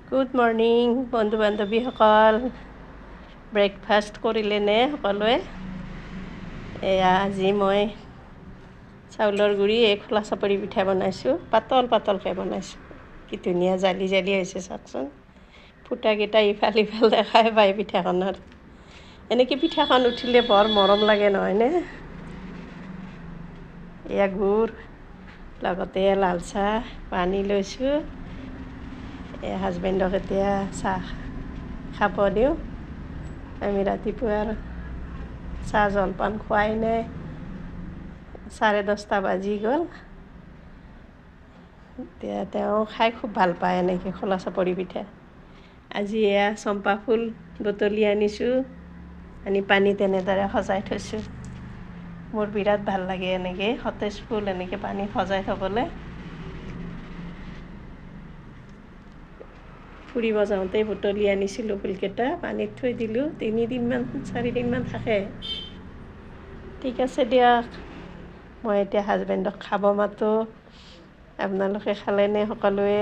Good morning বন্ধু বান্ধৱীসকল, breakfast কৰিলেনে সকলোৱে? এয়া আজি মই চাউলৰ গুড়ি খোলা চাপৰি পিঠা বনাইছোঁ। পাতল পাতলকৈ বনাইছোঁ। কি ধুনীয়া জালি জালি হৈছে চাওকচোন। ফুটাকেইটা ইফাল ইফাল দেখাই পায় পিঠাখনৰ। এনেকৈ পিঠাখন উঠিলে বৰ মৰম লাগে নহয়নে? এয়া গুড় লগতে লাল চাহ পানী লৈছোঁ। হাজবেণ্ডক এতিয়া চাহ খাব দিওঁ। আমি ৰাতিপুৱাৰ চাহ জলপান খোৱাই নাই, 10:30 বাজি গ'ল। এতিয়া তেওঁ খাই খুব ভাল পায় এনেকৈ খোলা চাপৰি পিঠা। আজি এয়া চম্পা ফুল বুটলি আনিছোঁ, আনি পানীত এনেদৰে সজাই থৈছোঁ। মোৰ বিৰাট ভাল লাগে এনেকৈ সতেজ ফুল এনেকৈ পানীত সজাই থ'বলৈ। ফুৰিব যাওঁতে বুটলি আনিছিলোঁ ফুলকেইটা, পানীত থৈ দিলোঁ। 4 দিনমান থাকে। ঠিক আছে দিয়ক, মই এতিয়া হাজবেণ্ডক খাব মাতোঁ। আপোনালোকে খালেনে সকলোৱে?